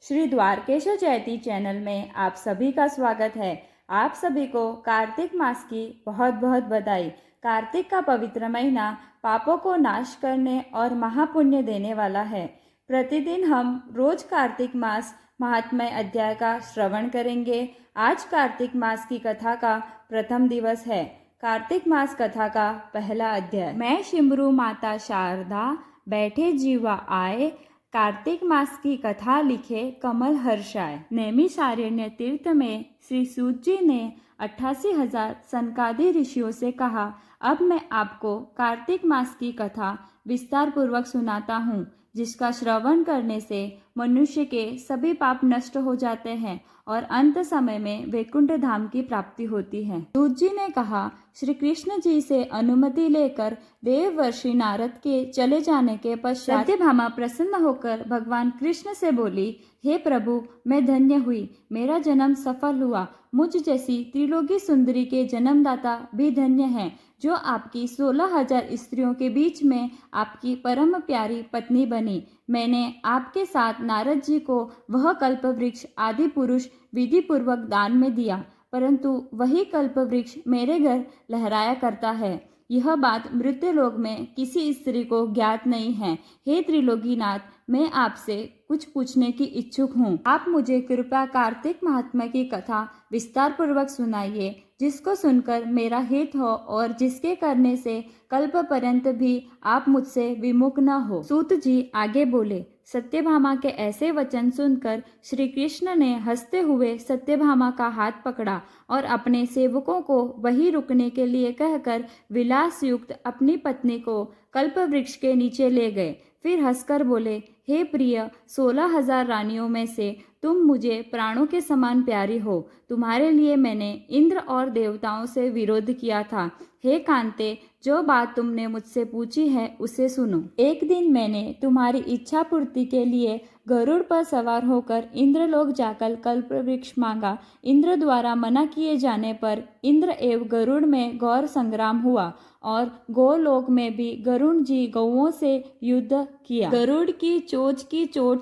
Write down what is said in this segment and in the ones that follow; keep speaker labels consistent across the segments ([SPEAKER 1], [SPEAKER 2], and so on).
[SPEAKER 1] श्री द्वारकेश्वर जयती चैनल में आप सभी का स्वागत है। आप सभी को कार्तिक मास की बहुत बहुत बधाई। कार्तिक का पवित्र महीना पापों को नाश करने और महापुण्य देने वाला है। प्रतिदिन हम रोज कार्तिक मास महात्म्य अध्याय का श्रवण करेंगे। आज कार्तिक मास की कथा का प्रथम दिवस है। कार्तिक मास कथा का पहला अध्याय। मैं शिमरू माता शारदा बैठे जीवा आए, कार्तिक मास की कथा लिखे कमल हर्षाय। नैमिषारण्य तीर्थ में श्री सूत जी ने 88,000 सनकादि ऋषियों से कहा, अब मैं आपको कार्तिक मास की कथा विस्तार पूर्वक सुनाता हूँ, जिसका श्रवण करने से मनुष्य के सभी पाप नष्ट हो जाते हैं और अंत समय में वैकुंठ धाम की प्राप्ति होती है। सूत जी ने कहा, श्री कृष्ण जी से अनुमति लेकर देववर्षि नारद के चले जाने के पश्चात सत्यभामा प्रसन्न होकर भगवान कृष्ण से बोली, हे प्रभु, मैं धन्य हुई, मेरा जन्म सफल हुआ। मुझ जैसी त्रिलोकी सुंदरी के जन्मदाता भी धन्य हैं, जो आपकी 16,000 स्त्रियों के बीच में आपकी परम प्यारी पत्नी बनी। मैंने आपके साथ नारद जी को वह कल्प वृक्ष आदि पुरुष विधि पूर्वक दान में दिया, परंतु वही कल्प वृक्ष मेरे घर लहराया करता है। यह बात मृत्युलोक में किसी स्त्री को ज्ञात नहीं है। हे त्रिलोकीनाथ, मैं आपसे कुछ पूछने की इच्छुक हूँ। आप मुझे कृपया कार्तिक महात्म्य की कथा विस्तार पूर्वक सुनाइए, जिसको सुनकर मेरा हित हो और जिसके करने से कल्प पर्यंत भी आप मुझसे विमुख न हो। सूत जी आगे बोले, सत्यभामा के ऐसे वचन सुनकर श्री कृष्ण ने हंसते हुए सत्यभामा का हाथ पकड़ा और अपने सेवकों को वहीं रुकने के लिए कहकर विलास युक्त अपनी पत्नी को कल्प वृक्ष के नीचे ले गए। फिर हंसकर बोले, हे प्रिय, 16,000 रानियों में से तुम मुझे प्राणों के समान प्यारी हो। तुम्हारे लिए मैंने इंद्र और देवताओं से विरोध किया था। हे कांते, जो बात तुमने मुझसे पूछी है उसे सुनो। एक दिन मैंने तुम्हारी इच्छा पूर्ति के लिए गरुड़ पर सवार होकर इंद्रलोक जाकर कल्प वृक्ष मांगा। इंद्र द्वारा मना किए जाने पर इंद्र एवं गरुड़ में घोर संग्राम हुआ और गोलोक में भी गरुड़ जी गौओं से युद्ध किया। गरुड़ की चोंच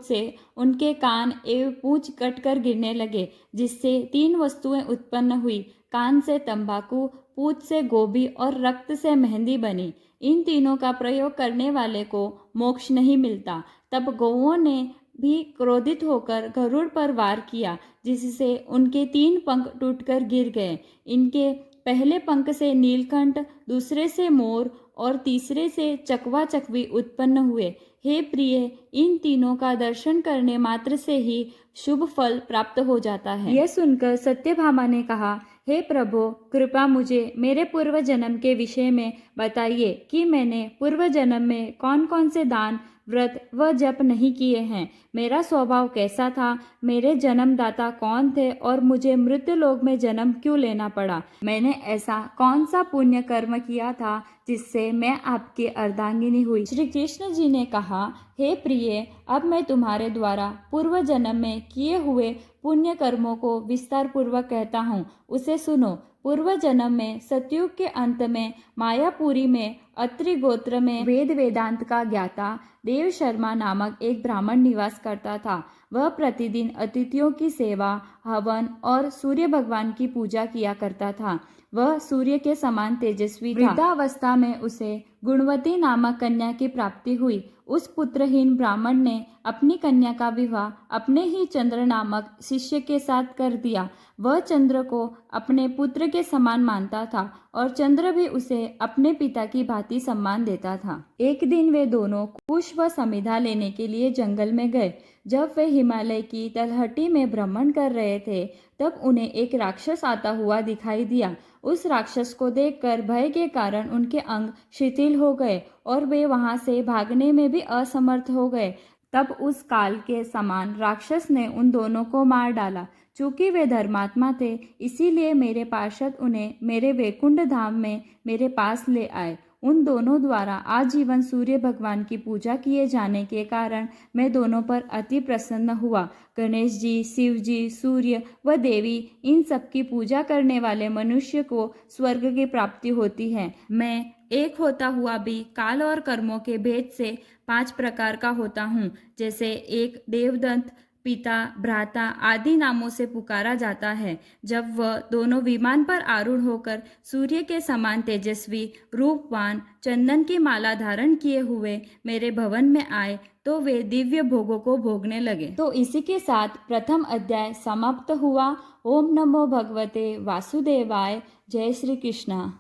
[SPEAKER 1] से उनके कान एवं पूंछ कटकर गिरने लगे, जिससे 3 वस्तुएं उत्पन्न हुई। कान से तंबाकू, पूंछ से गोभी और रक्त से मेहंदी बनी। इन तीनों का प्रयोग करने वाले को मोक्ष नहीं मिलता। तब गौओं ने भी क्रोधित होकर गरुड़ पर वार किया, जिससे उनके 3 पंख टूटकर गिर गए। इनके पहले पंख से नीलकंठ, दूसरे से मोर और तीसरे से चकवा चकवी उत्पन्न हुए। हे प्रिय, इन तीनों का दर्शन करने मात्र से ही शुभ फल प्राप्त हो जाता है। यह सुनकर सत्यभामा ने कहा, हे प्रभु, कृपा मुझे मेरे पूर्व जन्म के विषय में बताइए कि मैंने पूर्व जन्म में कौन कौन से दान, व्रत व जप नहीं किए हैं। मेरा स्वभाव कैसा था, मेरे जन्मदाता कौन थे और मुझे मृत्युलोक में जन्म क्यों लेना पड़ा। मैंने ऐसा कौन सा पुण्य कर्म किया था जिससे मैं आपकी अर्धांगिनी हुई। श्री कृष्ण जी ने कहा, हे प्रिय, अब मैं तुम्हारे द्वारा पूर्व जन्म में किए हुए पुण्य कर्मों को विस्तार पूर्वक कहता हूँ, उसे सुनो। पूर्व जन्म में सतयुग के अंत में मायापुरी में अत्रि गोत्र में वेद वेदांत का ज्ञाता देव शर्मा नामक एक ब्राह्मण निवास करता था। वह प्रतिदिन अतिथियों की सेवा, हवन और सूर्य भगवान की पूजा किया करता था। वह सूर्य के समान तेजस्वी था। वृद्धावस्था में उसे गुणवती नामक कन्या की प्राप्ति हुई। उस पुत्रहीन ब्राह्मण ने अपनी कन्या का विवाह अपने ही चंद्र नामक शिष्य के साथ कर दिया। वह चंद्र को अपने पुत्र के समान मानता था और चंद्र भी उसे अपने पिता की भांति सम्मान देता था। एक दिन वे दोनों कुश व समिधा लेने के लिए जंगल में गए। जब वे हिमालय की तलहटी में भ्रमण कर रहे थे, तब उन्हें एक राक्षस आता हुआ दिखाई दिया। उस राक्षस को देखकर भय के कारण उनके अंग शिथिल हो गए और वे वहां से भागने में भी असमर्थ हो गए। तब उस काल के समान राक्षस ने उन दोनों को मार डाला। चूंकि वे धर्मात्मा थे, इसीलिए मेरे पार्षद उन्हें मेरे वैकुंठ धाम में मेरे पास ले आए। उन दोनों द्वारा आजीवन सूर्य भगवान की पूजा किए जाने के कारण मैं दोनों पर अति प्रसन्न हुआ। गणेश जी, शिव जी, सूर्य व देवी, इन सब की पूजा करने वाले मनुष्य को स्वर्ग की प्राप्ति होती है। मैं एक होता हुआ भी काल और कर्मों के भेद से 5 प्रकार का होता हूँ, जैसे 1 देवदंत, पिता, भ्राता आदि नामों से पुकारा जाता है। जब वह दोनों विमान पर आरूढ़ होकर सूर्य के समान तेजस्वी, रूपवान, चंदन की माला धारण किए हुए मेरे भवन में आए तो वे दिव्य भोगों को भोगने लगे। तो इसी के साथ प्रथम अध्याय समाप्त हुआ। ओम नमो भगवते वासुदेवाय। जय श्री कृष्ण।